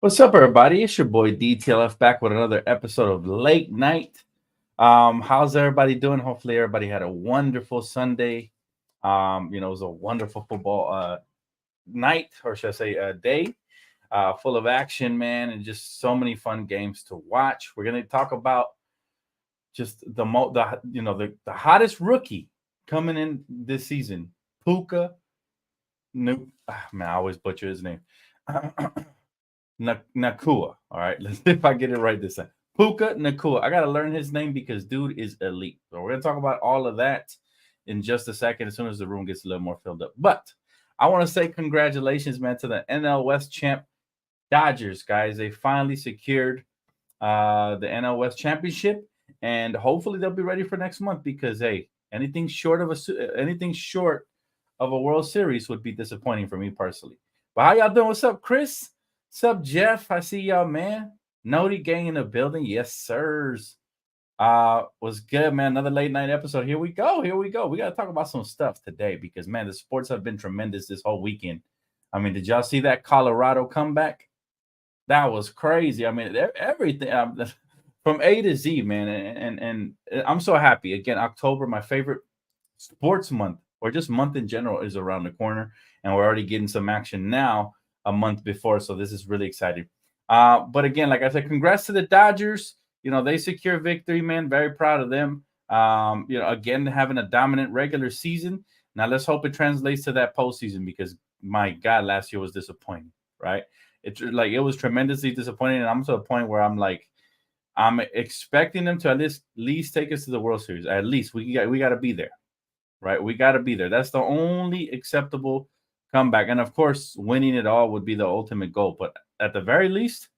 What's up, everybody? It's your boy DTLF back with another episode of Late Night. How's everybody doing? Hopefully, everybody had a wonderful Sunday. It was a wonderful football night, or should I say, day, full of action, man, and just so many fun games to watch. We're gonna talk about just the hottest rookie coming in this season, Puka. Man, I always butcher his name. Nakua. All right, let's see if I get it right this time. Puka Nakua. I gotta learn his name because dude is elite. So we're gonna talk about all of that in just a second, as soon as the room gets a little more filled up. But I want to say congratulations, man, to the NL West champ Dodgers, guys. They finally secured the NL West championship, and hopefully they'll be ready for next month because hey, anything short of a World Series would be disappointing for me personally. But how y'all doing? What's up, Chris? What's up, Jeff? I see y'all, man. Noti gang in the building. Yes, sirs. Was good, man. Another late night episode. Here we go. Here we go. We got to talk about some stuff today because, man, the sports have been tremendous this whole weekend. I mean, did y'all see that Colorado comeback? That was crazy. I mean, everything from A to Z, man. And I'm so happy. Again, October, my favorite sports month, or just month in general, is around the corner, and we're already getting some action now a month before, so this is really exciting. But again, like I said, congrats to the Dodgers. They secure victory, man. Very proud of them. Again, having a dominant regular season. Now let's hope it translates to that postseason because my God, last year was disappointing, right? It was tremendously disappointing, and I'm to a point where I'm expecting them to at least take us to the World Series. At least we got to be there, right? We got to be there. That's the only acceptable comeback. And of course, winning it all would be the ultimate goal. But at the very least,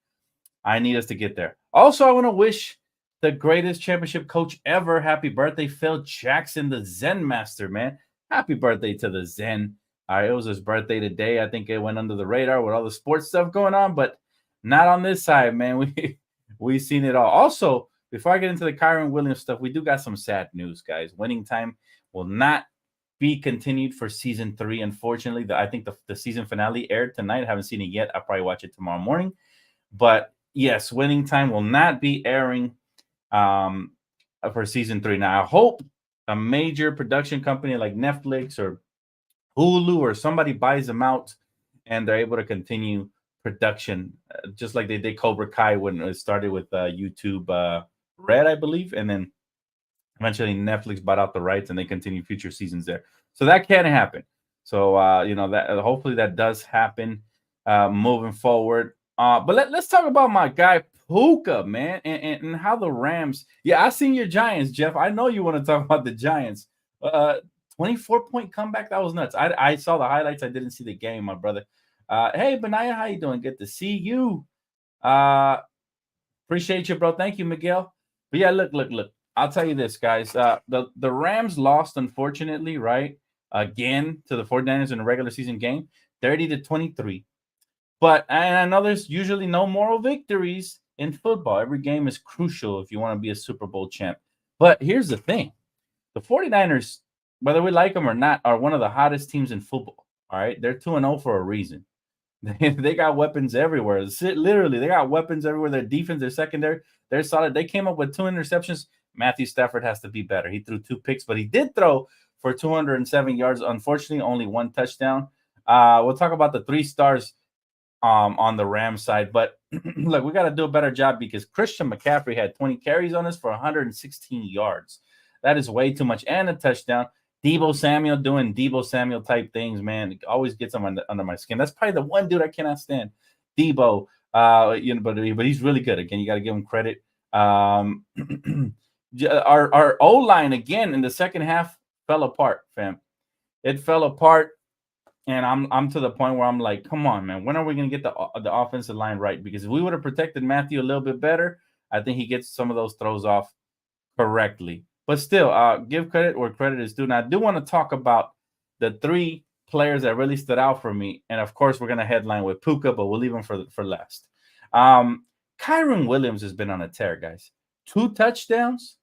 I need us to get there. Also, I want to wish the greatest championship coach ever happy birthday, Phil Jackson, the Zen Master, man. Happy birthday to the Zen. It was his birthday today. I think it went under the radar with all the sports stuff going on, but not on this side, man. We've seen it all. Also, before I get into the Kyron Williams stuff, we do got some sad news, guys. Winning Time will not be continued for season 3. Unfortunately, I think the season finale aired tonight. I haven't seen it yet. I'll probably watch it tomorrow morning. But yes, Winning Time will not be airing for season 3. Now, I hope a major production company like Netflix or Hulu or somebody buys them out and they're able to continue production, just like they did Cobra Kai when it started with YouTube Red, I believe, and then eventually Netflix bought out the rights and they continue future seasons there. So that can happen. So that hopefully that does happen moving forward. But let's talk about my guy Puka, man, and how the Rams. Yeah, I seen your Giants, Jeff. I know you want to talk about the Giants. 24-point comeback. That was nuts. I saw the highlights. I didn't see the game, my brother. Hey, Benaya, how you doing? Good to see you. Appreciate you, bro. Thank you, Miguel. But yeah, look. I'll tell you this, guys. The Rams lost, unfortunately, right? Again to the 49ers in a regular season game, 30-23. But and I know there's usually no moral victories in football. Every game is crucial if you want to be a Super Bowl champ. But here's the thing. The 49ers, whether we like them or not, are one of the hottest teams in football. All right. They're 2-0 for a reason. They got weapons everywhere. Literally, they got weapons everywhere. Their defense, their secondary, they're solid. They came up with 2 interceptions. Matthew Stafford has to be better. He threw 2 picks, but he did throw for 207 yards. Unfortunately, only 1 touchdown. We'll talk about the 3 stars on the Rams side. But look, we got to do a better job because Christian McCaffrey had 20 carries on us for 116 yards. That is way too much. And a touchdown. Deebo Samuel doing Deebo Samuel type things, man. It always gets him under my skin. That's probably the one dude I cannot stand. Deebo. But he's really good. Again, you got to give him credit. Our O-line, again, in the second half fell apart, fam. It fell apart. And I'm to the point where I'm like, come on, man. When are we going to get the offensive line right? Because if we would have protected Matthew a little bit better, I think he gets some of those throws off correctly. But still, give credit where credit is due. Now, I do want to talk about the 3 players that really stood out for me. And, of course, we're going to headline with Puka, but we'll leave him for last. Kyron Williams has been on a tear, guys. 2 touchdowns.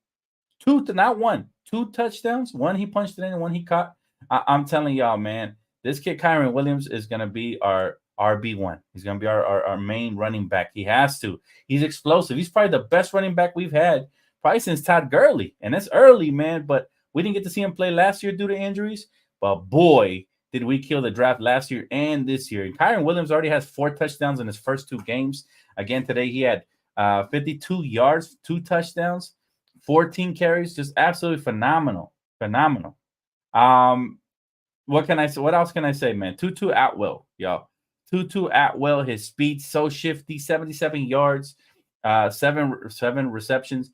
Not 1. 2 touchdowns. 1 he punched it in and 1 he caught. I'm telling y'all, man, this kid Kyron Williams is going to be our RB1. He's going to be our main running back. He has to. He's explosive. He's probably the best running back we've had probably since Todd Gurley. And that's early, man. But we didn't get to see him play last year due to injuries. But boy, did we kill the draft last year and this year. And Kyron Williams already has 4 touchdowns in his first 2 games. Again, today he had 52 yards, 2 touchdowns, 14 carries. Just absolutely phenomenal. Phenomenal. What can I say? What else can I say, man? Tutu Atwell, y'all. Tutu Atwell, his speed so shifty, 77 yards, 7 receptions.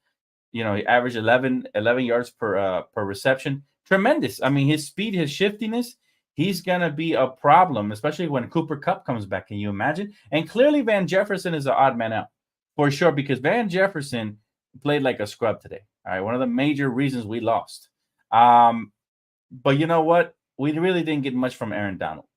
You know, he averaged 11 yards per reception. Tremendous. I mean, his speed, his shiftiness, he's gonna be a problem, especially when Cooper Kupp comes back. Can you imagine? And clearly, Van Jefferson is an odd man out for sure, because Van Jefferson played like a scrub today. All right, one of the major reasons we lost. But you know what? We really didn't get much from Aaron Donald.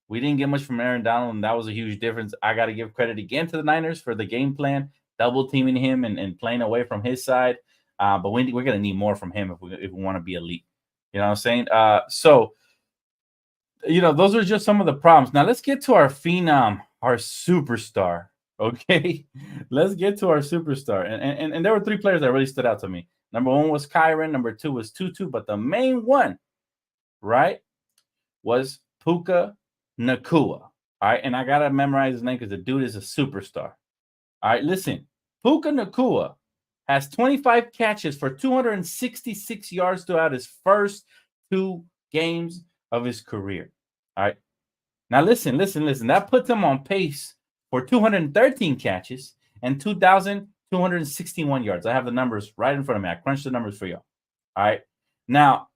We didn't get much from Aaron Donald, and that was a huge difference. I got to give credit again to the Niners for the game plan, double teaming him and playing away from his side. But we're going to need more from him if we want to be elite. You know what I'm saying? So, you know, those are just some of the problems. Now, let's get to our phenom, our superstar. Okay? Let's get to our superstar. And there were 3 players that really stood out to me. Number 1 was Kyron. Number 2 was Tutu. But the main one, right, was Puka Nacua. All right, and I gotta memorize his name because the dude is a superstar. All right, listen, Puka Nacua has 25 catches for 266 yards throughout his first 2 games of his career. All right, now listen. That puts him on pace for 213 catches and 2,261 yards. I have the numbers right in front of me. I crunched the numbers for you. All right, now.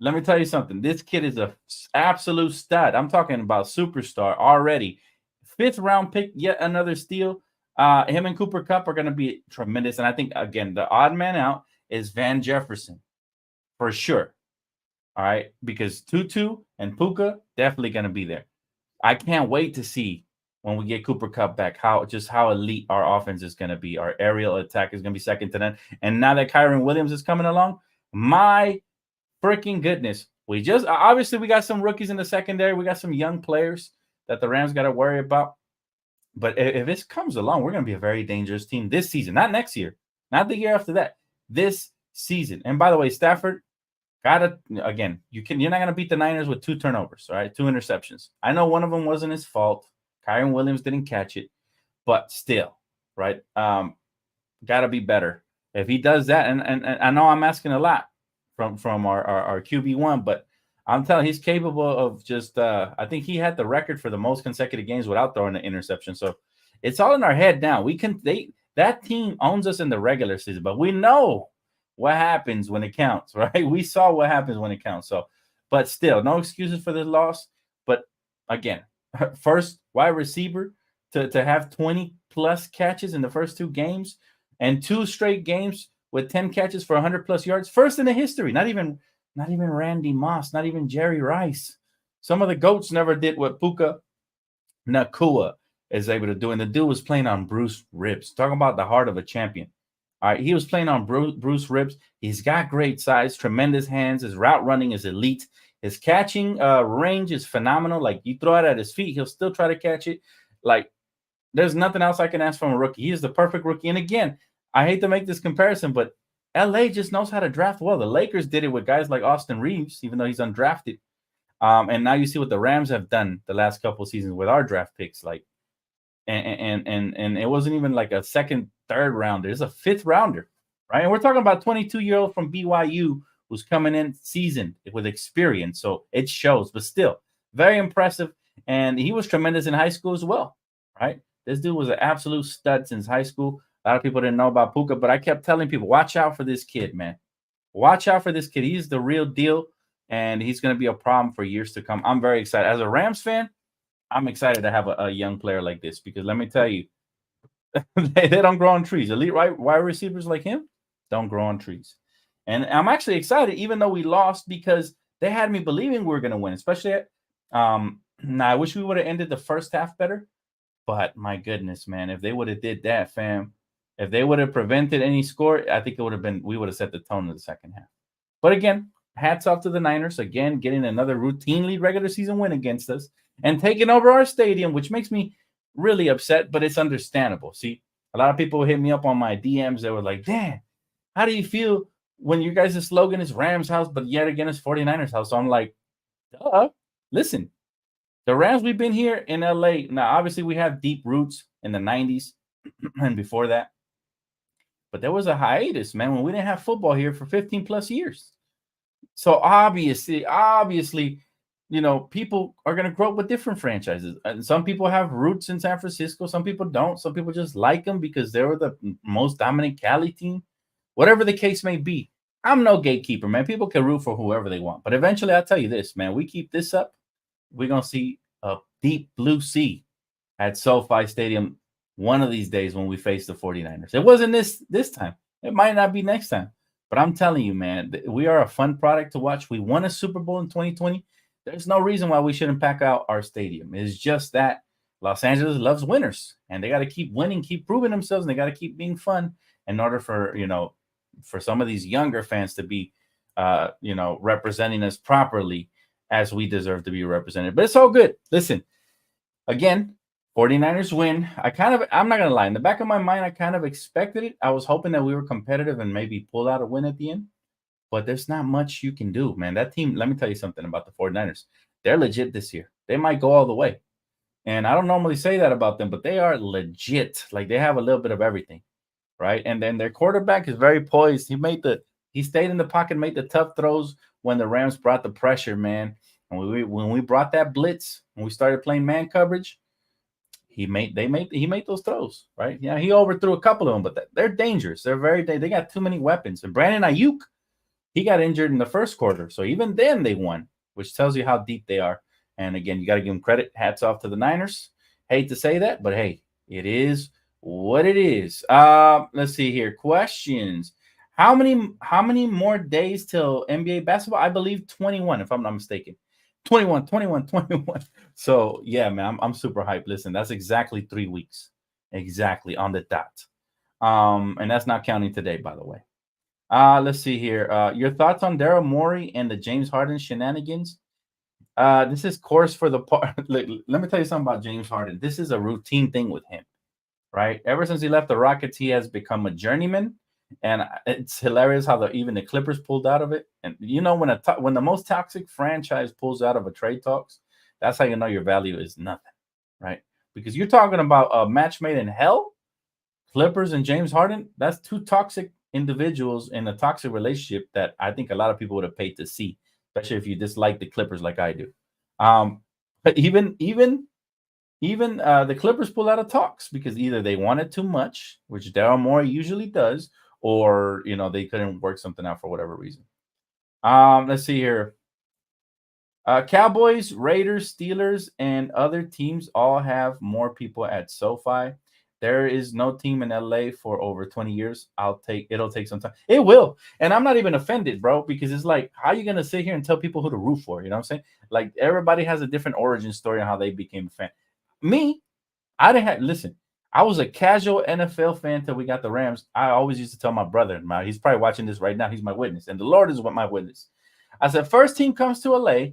Let me tell you something. This kid is an absolute stud. I'm talking about superstar already. 5th round pick, yet another steal. Him and Cooper Kupp are going to be tremendous. And I think, again, the odd man out is Van Jefferson for sure. All right, because Tutu and Puka definitely going to be there. I can't wait to see when we get Cooper Kupp back how elite our offense is going to be. Our aerial attack is going to be second to none. And now that Kyron Williams is coming along, my freaking goodness. We got some rookies in the secondary. We got some young players that the Rams got to worry about. But if this comes along, we're going to be a very dangerous team this season, not next year, not the year after that, this season. And by the way, Stafford, you're not going to beat the Niners with 2 turnovers, all right? 2 interceptions. I know one of them wasn't his fault. Kyron Williams didn't catch it, but still, right? Got to be better. If he does that, and I know I'm asking a lot from our QB1, but I'm telling you, he's capable of just I think he had the record for the most consecutive games without throwing an interception. So it's all in our head now. That team owns us in the regular season, but we know what happens when it counts, right? We saw what happens when it counts. So, but still, no excuses for this loss. But again, first wide receiver to have 20 plus catches in the first 2 games and 2 straight games with 10 catches for 100 plus yards. First in the history. Not even Randy Moss, not even Jerry Rice. Some of the GOATs never did what Puka Nacua is able to do. And the dude was playing on Bruce ribs. Talking about the heart of a champion. All right, he was playing on Bruce ribs. He's got great size, tremendous hands. His route running is elite. His catching range is phenomenal. Like, you throw it at his feet, he'll still try to catch it. Like, there's nothing else I can ask from a rookie. He is the perfect rookie. And again, I hate to make this comparison, but LA just knows how to draft well. The Lakers did it with guys like Austin Reeves, even though he's undrafted. And now you see what the Rams have done the last couple of seasons with our draft picks. Like, and it wasn't even like a second, third rounder. It's a 5th rounder, right? And we're talking about 22-year-old from BYU who's coming in seasoned with experience. So it shows, but still very impressive. And he was tremendous in high school as well, right? This dude was an absolute stud since high school. A lot of people didn't know about Puka, but I kept telling people, watch out for this kid, man. Watch out for this kid. He's the real deal, and he's going to be a problem for years to come. I'm very excited. As a Rams fan, I'm excited to have a young player like this because let me tell you, they don't grow on trees. Elite wide receivers like him don't grow on trees. And I'm actually excited, even though we lost, because they had me believing we were going to win, especially now I wish we would have ended the first half better. But my goodness, man, if they would have did that, fam, if they would have prevented any score, I think we would have set the tone in the second half. But again, hats off to the Niners, again, getting another routinely regular season win against us. and taking over our stadium, which makes me really upset, but it's understandable. See, a lot of people hit me up on my DMs that were like, Dan, how do you feel when your guys' slogan is Rams house, but yet again it's 49ers house? So I'm like, duh. Listen, the Rams, we've been here in LA. Now, obviously, we have deep roots in the 90s and before that. But there was a hiatus, man, when we didn't have football here for 15 plus years. So obviously, people are going to grow up with different franchises. And some people have roots in San Francisco. Some people don't. Some people just like them because they were the most dominant Cali team. Whatever the case may be, I'm no gatekeeper, man. People can root for whoever they want. But eventually, I'll tell you this, man. We keep this up, we're going to see a deep blue sea at SoFi Stadium one of these days when we face the 49ers. It wasn't this time. It might not be next time. But I'm telling you, man, we are a fun product to watch. We won a Super Bowl in 2020. There's no reason why we shouldn't pack out our stadium. It's just that Los Angeles loves winners, and they got to keep winning, keep proving themselves, and they got to keep being fun in order for, for some of these younger fans to be, representing us properly as we deserve to be represented. But it's all good. Listen, again, 49ers win. I'm not going to lie. In the back of my mind, I kind of expected it. I was hoping that we were competitive and maybe pull out a win at the end. But there's not much you can do, man. That team, let me tell you something about the 49ers. They're legit this year. They might go all the way. And I don't normally say that about them, but they are legit. Like, they have a little bit of everything, right? And then their quarterback is very poised. He stayed in the pocket, made the tough throws when the Rams brought the pressure, man. And when we brought that blitz, when we started playing man coverage, he made those throws, right? Yeah, he overthrew a couple of them, but they're dangerous. They got too many weapons. And Brandon Ayuk, he got injured in the first quarter. So even then they won, which tells you how deep they are. And again, you got to give them credit. Hats off to the Niners. Hate to say that, but hey, it is what it is. Let's see here. Questions. How many more days till NBA basketball? I believe 21, if I'm not mistaken. 21. So yeah, man, I'm super hyped. Listen, that's exactly 3 weeks. Exactly on the dot. And that's not counting today, by the way. Let's see here. Your thoughts on Daryl Morey and the James Harden shenanigans? This is course for the part. Let me tell you something about James Harden. This is a routine thing with him, right? Ever since he left the Rockets, he has become a journeyman, and it's hilarious how even the Clippers pulled out of it. And when the most toxic franchise pulls out of a trade talks, that's how you know your value is nothing, right? Because you're talking about a match made in hell. Clippers and James Harden. That's two toxic individuals in a toxic relationship that I think a lot of people would have paid to see, especially if you dislike the Clippers like I do. But even the Clippers pull out of talks because either they wanted too much, which Daryl Morey usually does, or they couldn't work something out for whatever reason. Let's see here. Cowboys, Raiders, Steelers, and other teams all have more people at SoFi. There is no team in LA for over 20 years. It'll take some time. It will. And I'm not even offended, bro, because it's like, how are you going to sit here and tell people who to root for? You know what I'm saying? Like, everybody has a different origin story on how they became a fan. Me, listen, I was a casual NFL fan till we got the Rams. I always used to tell my brother, he's probably watching this right now. He's my witness. And the Lord is my witness. I said, first team comes to LA,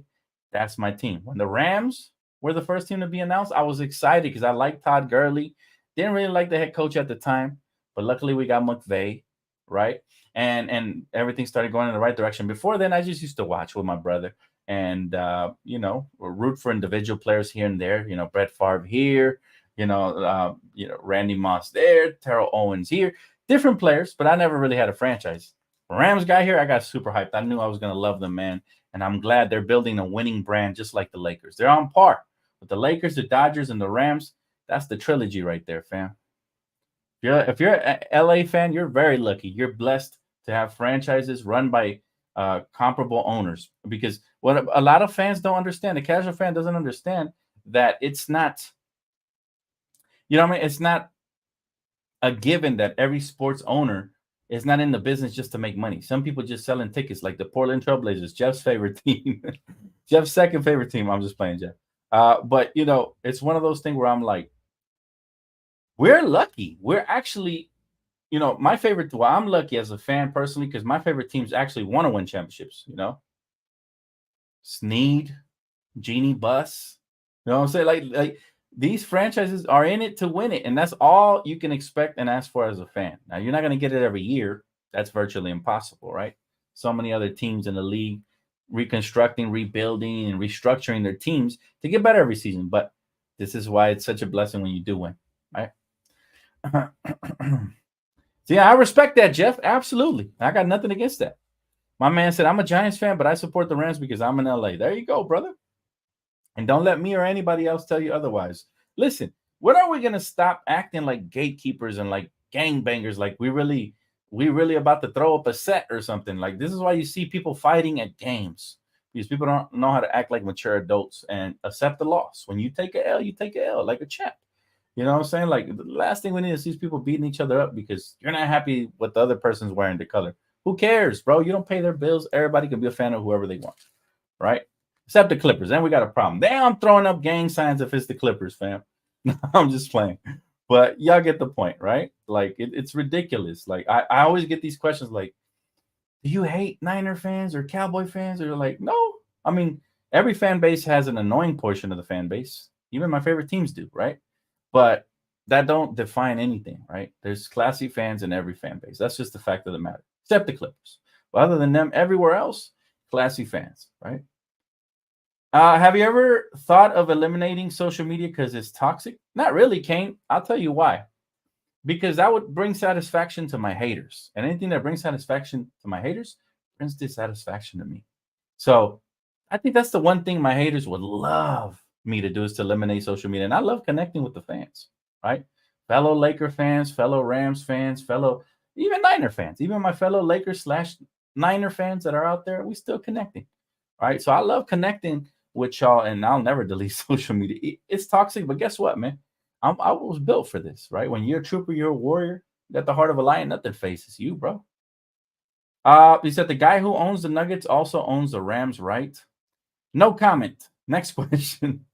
that's my team. When the Rams were the first team to be announced, I was excited because I liked Todd Gurley. Didn't really like the head coach at the time, but luckily we got McVay, right? And everything started going in the right direction. Before then, I just used to watch with my brother and, root for individual players here and there. Brett Favre here, Randy Moss there, Terrell Owens here. Different players, but I never really had a franchise. Rams guy here, I got super hyped. I knew I was going to love them, man. And I'm glad they're building a winning brand just like the Lakers. They're on par with the Lakers, the Dodgers, and the Rams. That's the trilogy right there, fam. If you're an LA fan, you're very lucky. You're blessed to have franchises run by comparable owners. Because what a lot of fans don't understand, the casual fan doesn't understand that it's not, it's not a given that every sports owner is not in the business just to make money. Some people just selling tickets, like the Portland Trailblazers, Jeff's favorite team, Jeff's second favorite team. I'm just playing, Jeff. But it's one of those things where I'm like, we're lucky. We're actually, my favorite. Well, I'm lucky as a fan personally because my favorite teams actually want to win championships. Snead, Jeannie Buss, You know what I'm saying? Like these franchises are in it to win it, and that's all you can expect and ask for as a fan. Now, you're not going to get it every year. That's virtually impossible, right? So many other teams in the league reconstructing, rebuilding, and restructuring their teams to get better every season. But this is why it's such a blessing when you do win, right? So yeah, I respect that, Jeff. Absolutely. I got nothing against that. My man said, I'm a Giants fan, but I support the Rams because I'm in LA. There you go, brother. And don't let me or anybody else tell you otherwise. Listen, when are we going to stop acting like gatekeepers and like gangbangers? Like we really about to throw up a set or something. Like this is why you see people fighting at games, because people don't know how to act like mature adults and accept the loss. When you take a L, you take a L like a champ. You know what I'm saying? Like the last thing we need is these people beating each other up because you're not happy with the other person's wearing the color. Who cares, bro? You don't pay their bills. Everybody can be a fan of whoever they want, right? Except the Clippers. Then we got a problem. Damn, I'm throwing up gang signs if it's the Clippers, fam. I'm just playing. But y'all get the point, right? Like, it's ridiculous. Like, I always get these questions like, do you hate Niner fans or Cowboy fans? Or like, no. I mean, every fan base has an annoying portion of the fan base. Even my favorite teams do, right? But that don't define anything, right? There's classy fans in every fan base. That's just the fact of the matter. Except the Clippers. But other than them, everywhere else, classy fans, right? Have you ever thought of eliminating social media because it's toxic? Not really, Kane. I'll tell you why. Because that would bring satisfaction to my haters. And anything that brings satisfaction to my haters brings dissatisfaction to me. So I think that's the one thing my haters would love me to do is to eliminate social media. And I love connecting with the fans, right? Fellow Laker fans, fellow Rams fans, fellow even Niner fans, even my fellow Lakers / Niner fans that are out there, we still connecting, right? So I love connecting with y'all, and I'll never delete social media. It's toxic, but guess what, man? I was built for this, right? When you're a trooper, you're a warrior. You got the heart of a lion. Nothing faces you, bro. He said the guy who owns the Nuggets also owns the Rams, right? No comment. Next question.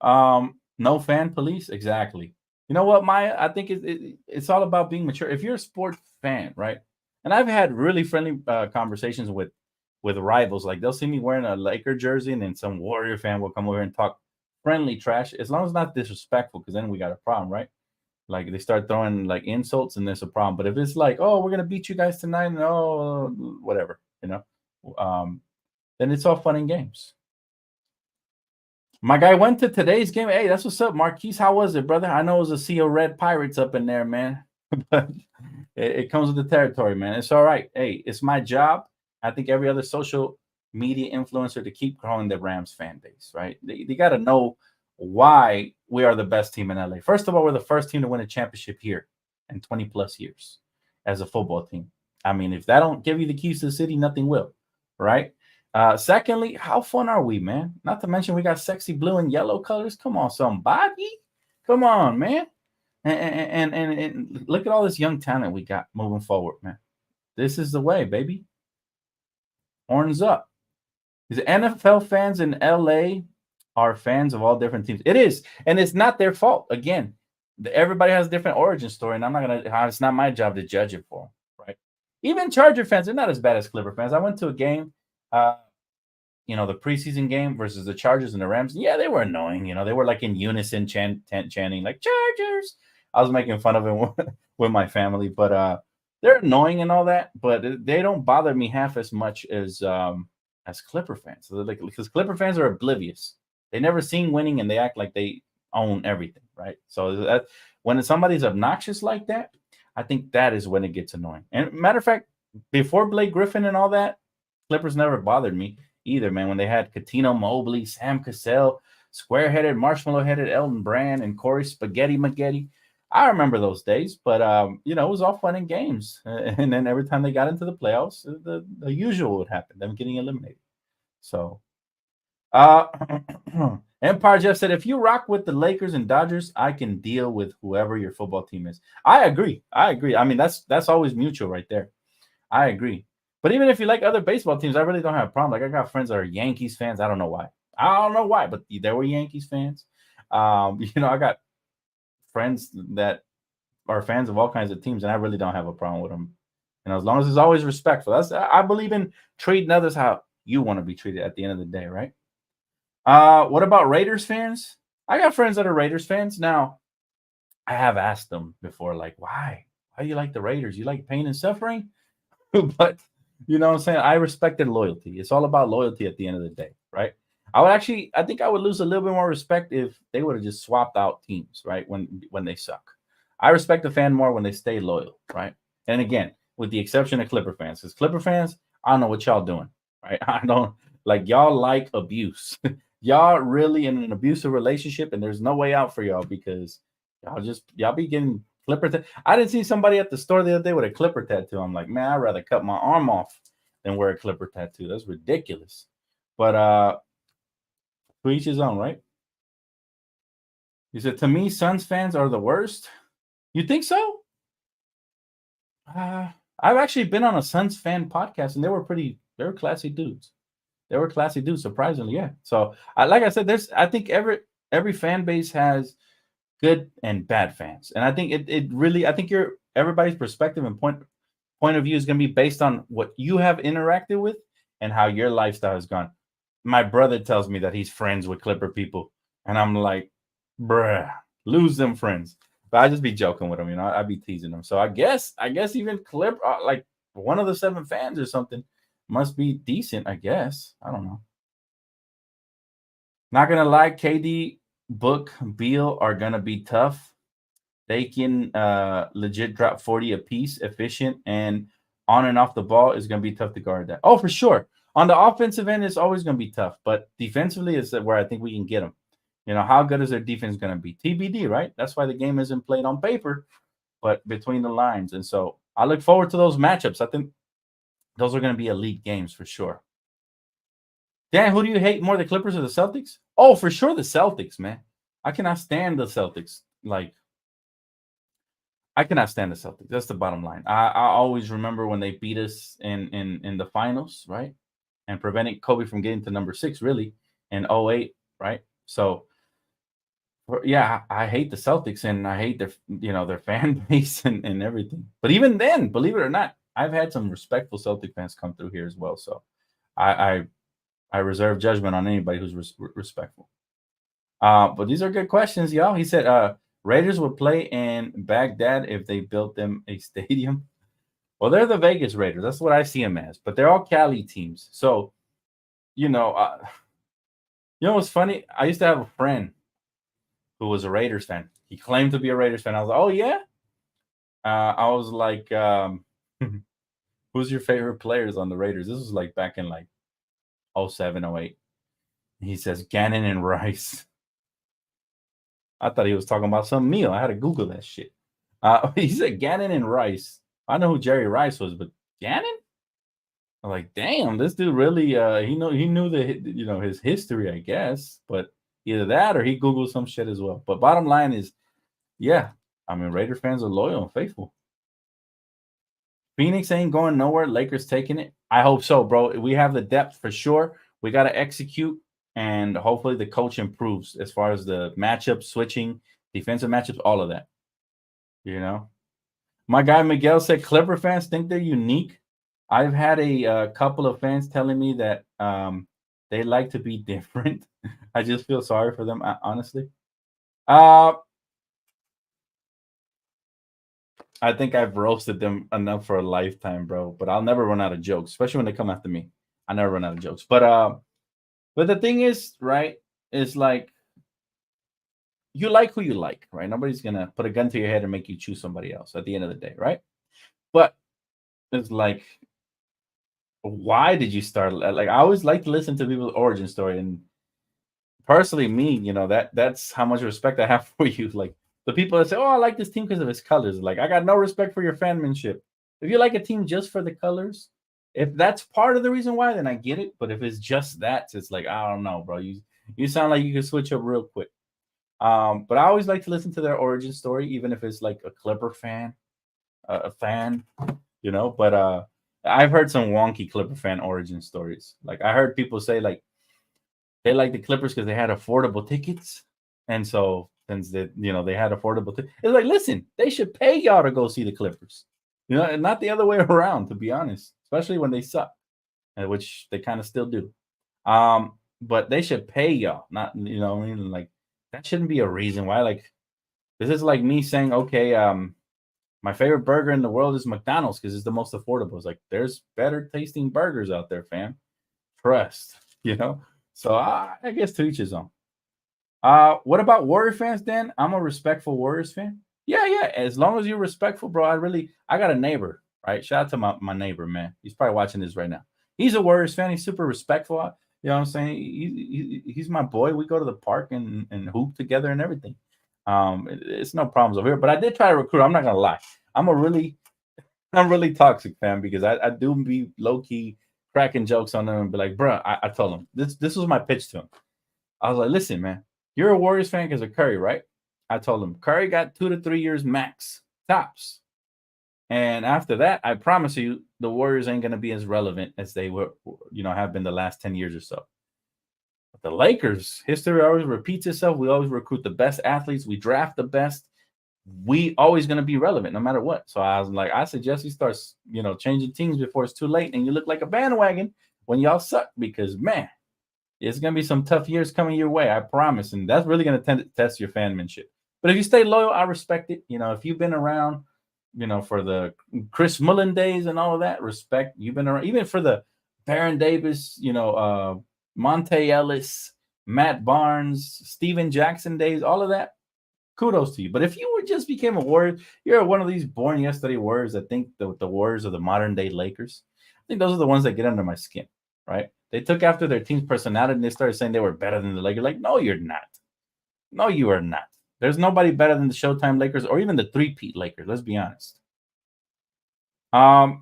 No fan police, exactly. You know what, Maya? I think it's all about being mature. If you're a sports fan, right? And I've had really friendly conversations with rivals. Like they'll see me wearing a Laker jersey, and then some Warrior fan will come over and talk friendly trash, as long as it's not disrespectful, because then we got a problem, right? Like they start throwing like insults, and there's a problem. But if it's like, oh, we're gonna beat you guys tonight, and oh, whatever, then it's all fun and games. My guy went to today's game. Hey, that's what's up, Marquise. How was it, brother? I know it was a sea of red pirates up in there, man. But it comes with the territory, man. It's all right. Hey, it's my job. I think every other social media influencer to keep growing the Rams fan base, right? They got to know why we are the best team in LA. First of all, we're the first team to win a championship here in 20 plus years as a football team. I mean, if that don't give you the keys to the city, nothing will, right? Secondly, how fun are we, man? Not to mention we got sexy blue and yellow colors. Come on, somebody. Come on, man. And look at all this young talent we got moving forward, man. This is the way, baby. Horns up. The NFL fans in LA are fans of all different teams. It is, and it's not their fault. Again, everybody has a different origin story, and I'm not gonna. It's not my job to judge it for them, right? Even Charger fans are not as bad as Clipper fans. I went to a game, the preseason game versus the Chargers and the Rams. Yeah, they were annoying. They were like in unison chanting like Chargers. I was making fun of it with my family, but they're annoying and all that. But they don't bother me half as much as Clipper fans. So because Clipper fans are oblivious. They never seen winning, and they act like they own everything, right? So that when somebody's obnoxious like that, I think that is when it gets annoying. And matter of fact, before Blake Griffin and all that, Clippers never bothered me either, man. When they had Katino Mobley, Sam Cassell, square-headed, marshmallow-headed Elton Brand, and Corey Spaghetti Maggette. I remember those days, but it was all fun and games. And then every time they got into the playoffs, the usual would happen, them getting eliminated. So, Empire Jeff said, if you rock with the Lakers and Dodgers, I can deal with whoever your football team is. I agree. I mean, that's always mutual right there. I agree. But even if you like other baseball teams, I really don't have a problem. Like I got friends that are Yankees fans. I don't know why, but they were Yankees fans. I got friends that are fans of all kinds of teams, and I really don't have a problem with them. And as long as it's always respectful, I believe in treating others how you want to be treated at the end of the day, right? What about Raiders fans? I got friends that are Raiders fans. Now, I have asked them before, like, why? Why do you like the Raiders? You like pain and suffering? But you know what I'm saying? I respect their loyalty. It's all about loyalty at the end of the day, right? I think I would lose a little bit more respect if they would have just swapped out teams, right? When they suck. I respect the fan more when they stay loyal, right? And again, with the exception of Clipper fans, because Clipper fans, I don't know what y'all doing, right? I don't like y'all like abuse. Y'all really in an abusive relationship, and there's no way out for y'all because y'all be getting Clipper. I didn't see somebody at the store the other day with a Clipper tattoo. I'm like, man, I'd rather cut my arm off than wear a Clipper tattoo. That's ridiculous. But to each his own, right? He said, to me, Suns fans are the worst. You think so? I've actually been on a Suns fan podcast, and they were classy dudes. They were classy dudes, surprisingly, yeah. So, like I said, I think every fan base has good and bad fans, and I think it really, I think everybody's perspective and point of view is going to be based on what you have interacted with and how your lifestyle has gone. My brother tells me that he's friends with Clipper people, and I'm like, bruh, lose them friends. But I just be joking with him, I'd be teasing him. So I guess even Clip like one of the 7 fans or something must be decent. I guess I don't know. Not gonna lie, KD, Book, Beal are gonna be tough. They can legit drop 40 a piece, efficient, and on and off the ball is gonna be tough to guard that. Oh, for sure. On the offensive end, it's always gonna be tough, but defensively is where I think we can get them. How good is their defense going to be? TBD, right? That's why the game isn't played on paper, but between the lines. And so I look forward to those matchups. I think those are going to be elite games for sure. Dan, who do you hate more, the Clippers or the Celtics? Oh, for sure the Celtics, man. I cannot stand the Celtics. I cannot stand the Celtics. That's the bottom line. I always remember when they beat us in the finals, right? And preventing Kobe from getting to number 6, really, in 08, right? So yeah, I hate the Celtics and I hate their fan base and everything. But even then, believe it or not, I've had some respectful Celtic fans come through here as well. So I reserve judgment on anybody who's respectful. But these are good questions, y'all. He said Raiders would play in Baghdad if they built them a stadium. Well, they're the Vegas Raiders. That's what I see them as. But they're all Cali teams. So, what's funny? I used to have a friend who was a Raiders fan. He claimed to be a Raiders fan. I was like, oh, yeah? I was like, who's your favorite players on the Raiders? This was like back in 07, 08. He says Gannon and Rice. I thought he was talking about some meal. I had to Google that shit. He said Gannon and Rice. I know who Jerry Rice was, but Gannon? I'm like, damn, this dude really he knew his history, I guess. But either that or he Googled some shit as well. But bottom line is, yeah, I mean, Raider fans are loyal and faithful. Phoenix ain't going nowhere. Lakers taking it. I hope so, bro. We have the depth for sure. We got to execute, and hopefully the coach improves as far as the matchup switching, defensive matchups, all of that. My guy Miguel said Clipper fans think they're unique. I've had a couple of fans telling me that they like to be different. I just feel sorry for them, honestly. I think I've roasted them enough for a lifetime, bro. But I'll never run out of jokes, especially when they come after me. I never run out of jokes. But the thing is, right, is like you like who you like, right? Nobody's gonna put a gun to your head and make you choose somebody else at the end of the day, right? But it's like, why did you start? Like, I always like to listen to people's origin story, and personally, me, that's how much respect I have for you. Like the people that say, "Oh, I like this team because of its colors." Like, I got no respect for your fanmanship. If you like a team just for the colors, if that's part of the reason why, then I get it. But if it's just that, it's like, I don't know, bro. You sound like you could switch up real quick. But I always like to listen to their origin story, even if it's like a Clipper fan, a fan, But I've heard some wonky Clipper fan origin stories. Like I heard people say like they like the Clippers because they had affordable tickets, and so since they had affordable tickets, it's like, listen, they should pay y'all to go see the Clippers, and not the other way around. To be honest, especially when they suck, which they kind of still do. But they should pay y'all, not what I mean, like that shouldn't be a reason why. Like, this is like me saying, okay, my favorite burger in the world is McDonald's because it's the most affordable. It's like there's better tasting burgers out there, fam. Trust, you know. So I guess to each his own. What about Warrior fans, Dan? I'm a respectful Warriors fan. Yeah, yeah. As long as you're respectful, bro. I got a neighbor, right? Shout out to my neighbor, man. He's probably watching this right now. He's a Warriors fan. He's super respectful. You know what I'm saying? He's my boy. We go to the park and hoop together and everything. It's no problems over here. But I did try to recruit. I'm not gonna lie. I'm really toxic fan because I do be low key cracking jokes on them and be like, bro, I told him this was my pitch to him. I was like, listen, man, you're a Warriors fan because of Curry, right? I told him Curry got 2 to 3 years max, tops. And after that, I promise you, the Warriors ain't gonna be as relevant as they were, have been the last 10 years or so. But the Lakers, history always repeats itself. We always recruit the best athletes, we draft the best. We always gonna be relevant no matter what. So I was like, I suggest he starts, changing teams before it's too late, and you look like a bandwagon when y'all suck because man, it's going to be some tough years coming your way, I promise. And that's really going to test your fanmanship. But if you stay loyal, I respect it. If you've been around, for the Chris Mullin days and all of that, respect. You've been around, even for the Baron Davis, Monte Ellis, Matt Barnes, Steven Jackson days, all of that, kudos to you. But if you just became a Warrior, you're one of these born yesterday Warriors that think the Warriors are the modern day Lakers. I think those are the ones that get under my skin, right? They took after their team's personality and they started saying they were better than the Lakers. Like, no, you're not. No, you are not. There's nobody better than the Showtime Lakers or even the three-peat Lakers. Let's be honest. How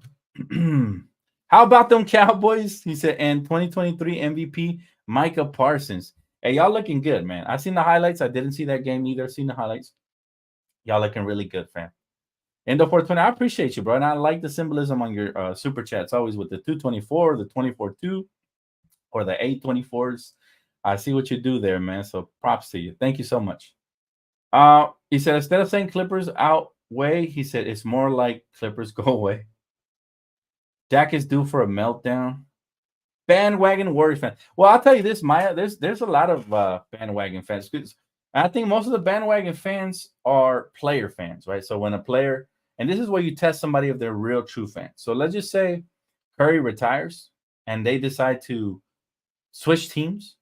about them Cowboys? He said, and 2023 MVP Micah Parsons. Hey, y'all looking good, man. I seen the highlights. I didn't see that game either. Seen the highlights. Y'all looking really good, fam. Endo 420, I appreciate you, bro. And I like the symbolism on your super chats always with the 224, the 24-2. Or the 824s. I see what you do there, man. So props to you. Thank you so much. He said, instead of saying Clippers outweigh, he said it's more like Clippers go away. Dak is due for a meltdown. Bandwagon Warriors fan. Well, I'll tell you this, Maya. There's a lot of bandwagon fans. I think most of the bandwagon fans are player fans, right? So when a player, and this is where you test somebody if they're real true fans. So let's just say Curry retires and they decide to switch teams,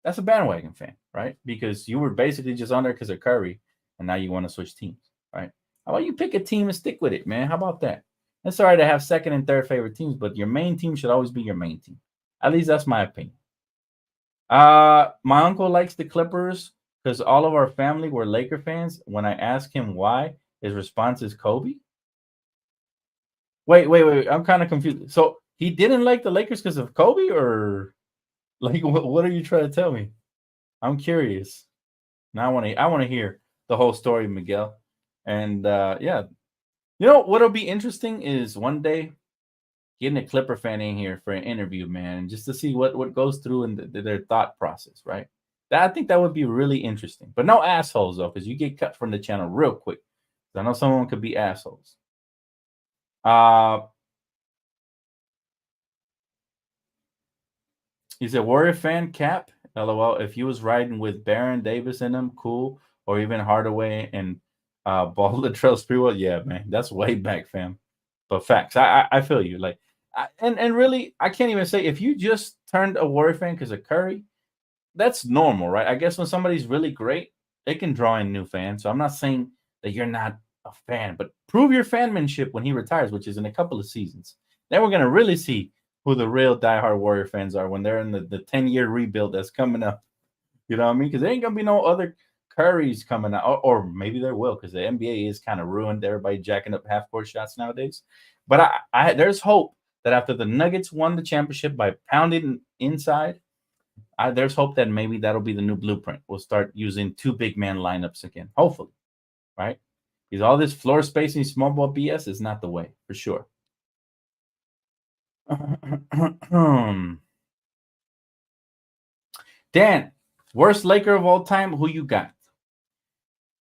that's a bandwagon fan, right? Because you were basically just on there because of Curry, and now you want to switch teams, right? How about you pick a team and stick with it, man? How about that? It's all right to have second and third favorite teams, but your main team should always be your main team. At least that's my opinion. My uncle likes the Clippers because all of our family were Laker fans. When I ask him why, his response is Kobe. Wait. I'm kind of confused. So he didn't like the Lakers because of Kobe, or like what are you trying to tell me? I'm curious. Now I want to hear the whole story, Miguel. And yeah, what'll be interesting is one day getting a Clipper fan in here for an interview, man, just to see what goes through in their thought process, right? I think that would be really interesting. But no assholes though, because you get cut from the channel real quick. I know someone could be assholes. He's a Warrior fan, Cap. LOL. If he was riding with Baron Davis in him, cool. Or even Hardaway and Ball Latrell Sprewell, yeah, man, that's way back, fam. But facts, I feel you. Like, and really, I can't even say if you just turned a Warrior fan because of Curry, that's normal, right? I guess when somebody's really great, they can draw in new fans. So I'm not saying that you're not a fan, but prove your fanmanship when he retires, which is in a couple of seasons. Then we're gonna really see who the real diehard Warrior fans are when they're in the 10-year rebuild that's coming up. You know what I mean? Because there ain't gonna be no other Currys coming out, or maybe there will, because the NBA is kind of ruined. Everybody jacking up half-court shots nowadays. But I there's hope that after the Nuggets won the championship by pounding inside, there's hope that maybe that'll be the new blueprint. We'll start using two big man lineups again, hopefully, right? Because all this floor spacing, small ball BS is not the way, for sure. Dan, worst Laker of all time, who you got?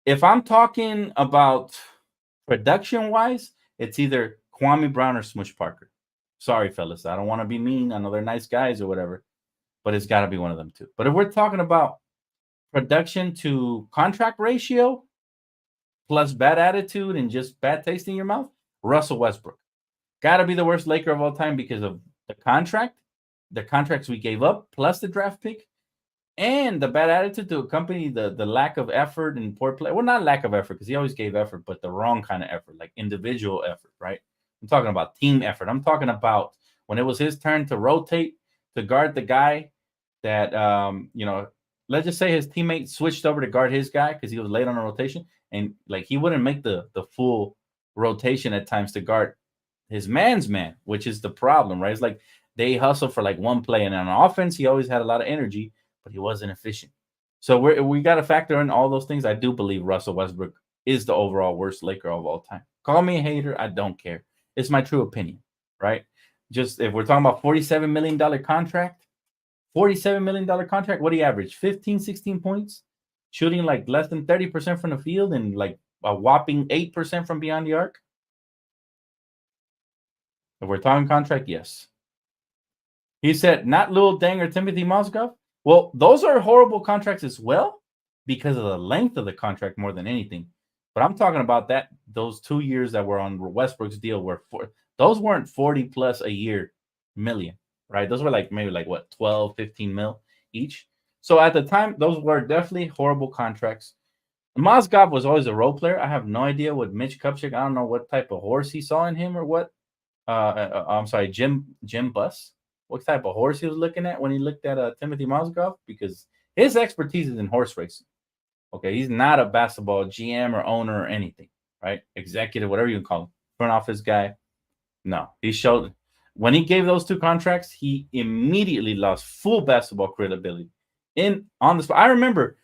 If I'm talking about production-wise, it's either Kwame Brown or Smush Parker. Sorry, fellas. I don't want to be mean. I know they're nice guys or whatever, but it's got to be one of them two. But if we're talking about production to contract ratio plus bad attitude and just bad taste in your mouth, Russell Westbrook. Got to be the worst Laker of all time because of the contracts we gave up, plus the draft pick, and the bad attitude to accompany the lack of effort and poor play. Well, not lack of effort because he always gave effort, but the wrong kind of effort, like individual effort, right? I'm talking about team effort. I'm talking about when it was his turn to rotate to guard the guy that, let's just say his teammate switched over to guard his guy because he was late on a rotation, and like he wouldn't make the full rotation at times to guard his man's man, which is the problem, right? It's like they hustle for like one play, and on offense, he always had a lot of energy, but he wasn't efficient. So we got to factor in all those things. I do believe Russell Westbrook is the overall worst Laker of all time. Call me a hater. I don't care. It's my true opinion, right? Just if we're talking about $47 million contract, $47 million contract, what do you average? 15, 16 points, shooting like less than 30% from the field and like a whopping 8% from beyond the arc. If we're talking contract, yes. He said, not Lil Deng or Timothy Mozgov. Well, those are horrible contracts as well because of the length of the contract more than anything. But I'm talking about those 2 years that were on Westbrook's deal those weren't 40 plus a year million, right? Those were like maybe like what, 12, 15 mil each. So at the time, those were definitely horrible contracts. Mozgov was always a role player. I have no idea what Mitch Kupchak, I don't know what type of horse he saw in him or what. I'm sorry, Jim Buss. What type of horse he was looking at when he looked at Timothy Mozgov, because his expertise is in horse racing. Okay, he's not a basketball GM or owner or anything, right? Executive, whatever you can call him, front office guy. No, he showed when he gave those two contracts, he immediately lost full basketball credibility on the spot. I remember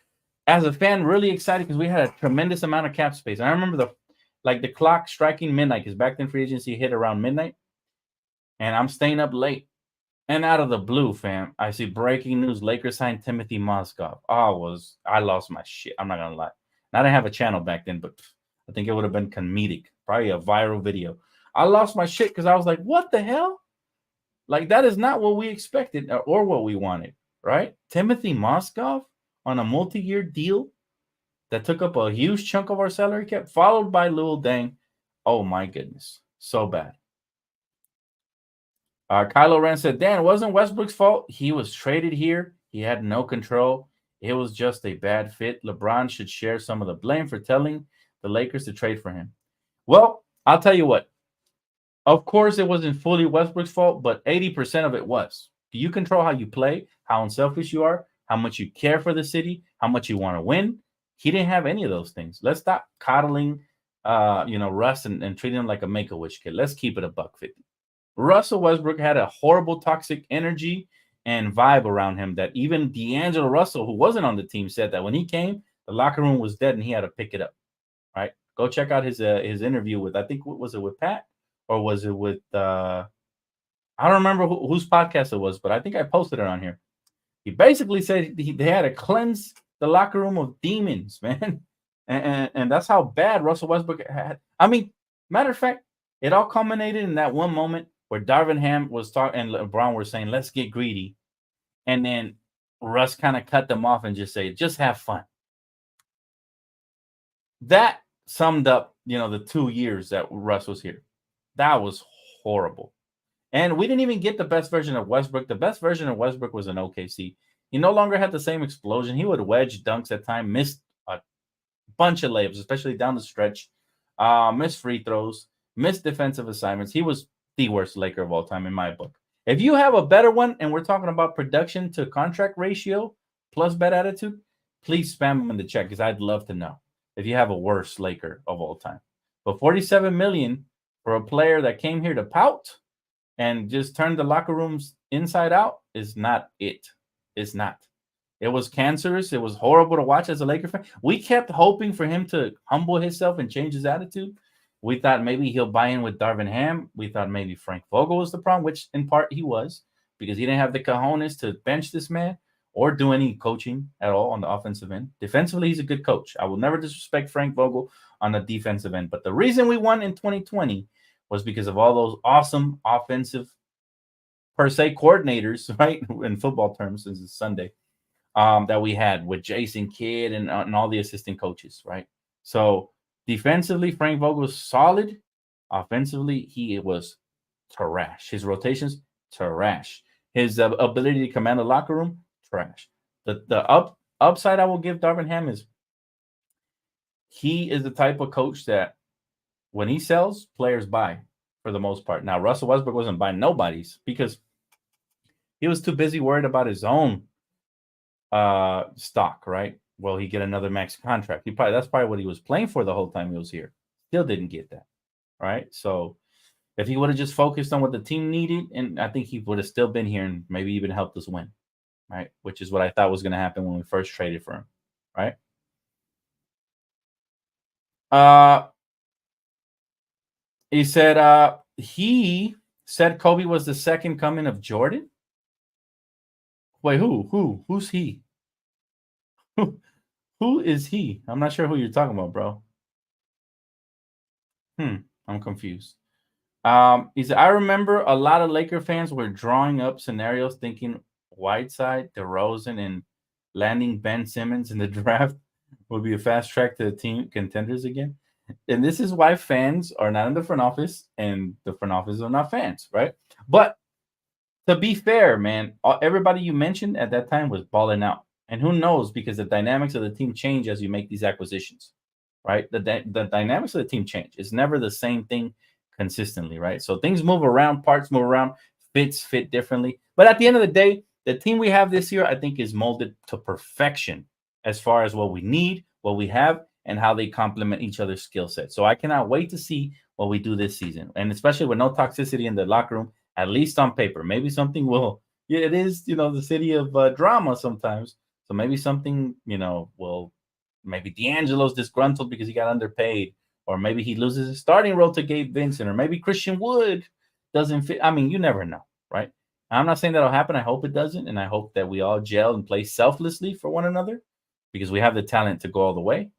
as a fan really excited because we had a tremendous amount of cap space. And I remember the clock striking midnight because back then free agency hit around midnight, and I'm staying up late. And out of the blue, fam, I see breaking news: Lakers signed Timothy Mozgov. I lost my shit. I'm not gonna lie. I didn't have a channel back then, but I think it would have been comedic, probably a viral video. I lost my shit because I was like, "What the hell? Like that is not what we expected or what we wanted, right?" Timothy Mozgov on a multi-year deal that took up a huge chunk of our salary cap, followed by Lil Deng. Oh my goodness, so bad. Kylo Ren said, Dan, wasn't Westbrook's fault. He was traded here. He had no control. It was just a bad fit. LeBron should share some of the blame for telling the Lakers to trade for him. Well, I'll tell you what. Of course, it wasn't fully Westbrook's fault, but 80% of it was. Do you control how you play, how unselfish you are, how much you care for the city, how much you want to win? He didn't have any of those things. Let's stop coddling, Russ and treating him like a Make-A-Wish kid. Let's keep it $1.50. Russell Westbrook had a horrible toxic energy and vibe around him that even D'Angelo Russell, who wasn't on the team, said that when he came, the locker room was dead and he had to pick it up. Right? Go check out his interview with, I think, was it with Pat or was it with, I don't remember whose podcast it was, but I think I posted it on here. He basically said they had to cleanse the locker room of demons, man. And that's how bad Russell Westbrook had. I mean, matter of fact, it all culminated in that one moment where Darvin Ham was talking and LeBron were saying, let's get greedy. And then Russ kind of cut them off and just say, just have fun. That summed up, the 2 years that Russ was here. That was horrible. And we didn't even get the best version of Westbrook. The best version of Westbrook was in OKC. He no longer had the same explosion. He would wedge dunks at times, missed a bunch of layups, especially down the stretch, missed free throws, missed defensive assignments. He was the worst Laker of all time in my book. If you have a better one, and we're talking about production to contract ratio plus bad attitude, please spam them in the chat because I'd love to know if you have a worse Laker of all time. But $47 million for a player that came here to pout and just turned the locker rooms inside out is not it. It's not. It was cancerous. It was horrible to watch as a Laker fan. We kept hoping for him to humble himself and change his attitude. We thought maybe he'll buy in with Darvin Ham. We thought maybe Frank Vogel was the problem, which in part he was, because he didn't have the cojones to bench this man or do any coaching at all on the offensive end. Defensively, he's a good coach. I will never disrespect Frank Vogel on the defensive end. But the reason we won in 2020 was because of all those awesome offensive, per se, coordinators, right, in football terms, since it's Sunday, that we had with Jason Kidd and all the assistant coaches, right? So defensively, Frank Vogel's solid. Offensively, he was trash. His rotations, trash. His ability to command the locker room, trash. The upside I will give Darvin Ham is he is the type of coach that when he sells, players buy for the most part. Now, Russell Westbrook wasn't buying nobody's because he was too busy worried about his own stock, right? Will he get another max contract? That's probably what he was playing for the whole time he was here. Still didn't get that, right? So if he would have just focused on what the team needed, and I think he would have still been here and maybe even helped us win, right? Which is what I thought was going to happen when we first traded for him, right? He said Kobe was the second coming of Jordan. Wait, who's he? Who is he? I'm not sure who you're talking about, bro. I'm confused. He said, I remember a lot of Laker fans were drawing up scenarios thinking Whiteside, DeRozan, and landing Ben Simmons in the draft would be a fast track to the team contenders again. And this is why fans are not in the front office and the front office are not fans, right? But to be fair, man, everybody you mentioned at that time was balling out. And who knows, because the dynamics of the team change as you make these acquisitions, right? The dynamics of the team change. It's never the same thing consistently, right? So things move around, parts move around, fits fit differently. But at the end of the day, the team we have this year, I think, is molded to perfection as far as what we need, what we have, and how they complement each other's skill set. So I cannot wait to see what we do this season. And especially with no toxicity in the locker room, at least on paper. Maybe something will, yeah, it is, the city of drama sometimes. So maybe something, will, maybe D'Angelo's disgruntled because he got underpaid, or maybe he loses his starting role to Gabe Vincent, or maybe Christian Wood doesn't fit. I mean, you never know, right? I'm not saying that'll happen. I hope it doesn't. And I hope that we all gel and play selflessly for one another because we have the talent to go all the way.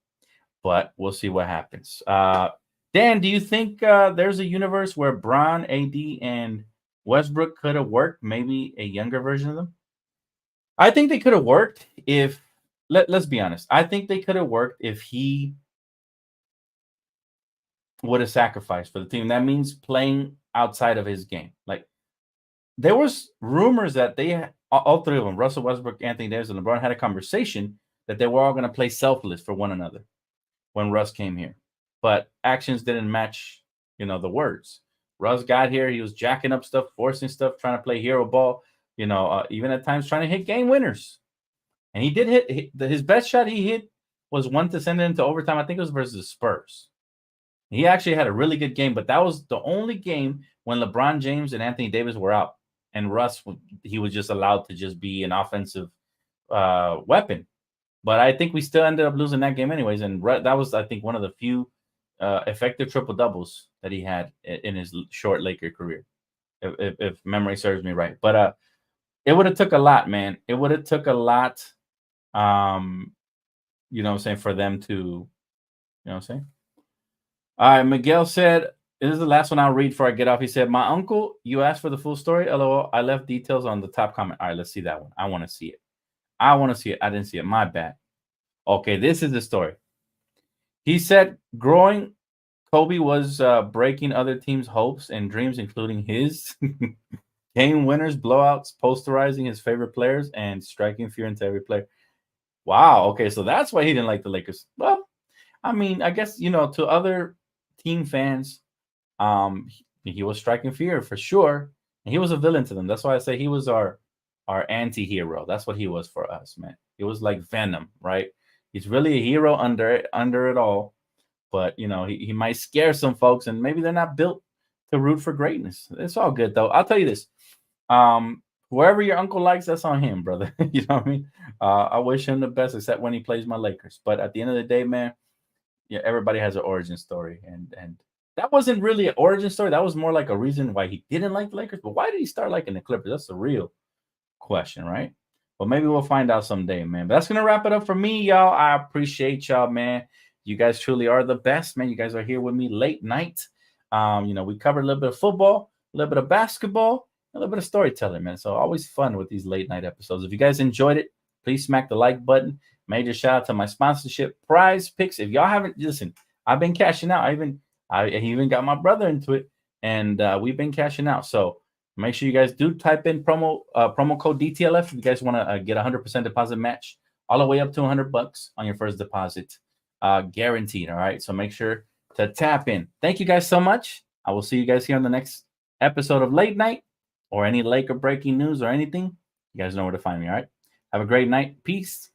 But we'll see what happens. Dan, do you think there's a universe where Bron, AD, and Westbrook could have worked? Maybe a younger version of them? I think they could have worked if, let's be honest, I think they could have worked if he would have sacrificed for the team. That means playing outside of his game. Like, there was rumors that all three of them, Russell Westbrook, Anthony Davis, and LeBron, had a conversation that they were all going to play selfless for one another when Russ came here. But actions didn't match, the words. Russ got here, he was jacking up stuff, forcing stuff, trying to play hero ball, even at times trying to hit game winners. And he did hit his best shot he hit was one to send it into overtime. I think it was versus the Spurs. He actually had a really good game, but that was the only game when LeBron James and Anthony Davis were out. And Russ, he was just allowed to just be an offensive weapon. But I think we still ended up losing that game anyways. And that was, I think, one of the few effective triple-doubles that he had in his short Laker career, if memory serves me right. But it would have took a lot, man. It would have took a lot, for them to, All right, Miguel said, this is the last one I'll read before I get off. He said, my uncle, you asked for the full story? LOL, I left details on the top comment. All right, let's see that one. I want to see it. I didn't see it. My bad. Okay, this is the story. He said, growing, Kobe was breaking other teams' hopes and dreams, including his game winners, blowouts, posterizing his favorite players, and striking fear into every player. Wow. Okay, so that's why he didn't like the Lakers. Well, I mean, I guess, to other team fans, he was striking fear for sure. And he was a villain to them. That's why I say he was our anti-hero. That's what he was for us, man. He was like Venom, right? He's really a hero under it all. But, he might scare some folks, and maybe they're not built to root for greatness. It's all good, though. I'll tell you this. Whoever your uncle likes, that's on him, brother. You know what I mean? I wish him the best, except when he plays my Lakers. But at the end of the day, man, yeah, everybody has an origin story. And that wasn't really an origin story. That was more like a reason why he didn't like the Lakers. But why did he start liking the Clippers? That's the real question, right? But maybe we'll find out someday, man. But that's going to wrap it up for me, y'all. I appreciate y'all, man. You guys truly are the best, man. You guys are here with me late night. We covered a little bit of football, a little bit of basketball, a little bit of storytelling, man. So always fun with these late night episodes. If you guys enjoyed it, please smack the like button. Major shout out to my sponsorship, Prize Picks. If y'all haven't, listen, I've been cashing out. I even got my brother into it, and we've been cashing out. So make sure you guys do type in promo code DTLF if you guys want to get 100% deposit match all the way up to $100 on your first deposit, guaranteed. All right, so make sure to tap in. Thank you guys so much. I will see you guys here on the next episode of Late Night, or any Laker breaking news or anything. You guys know where to find me. All right, have a great night. Peace.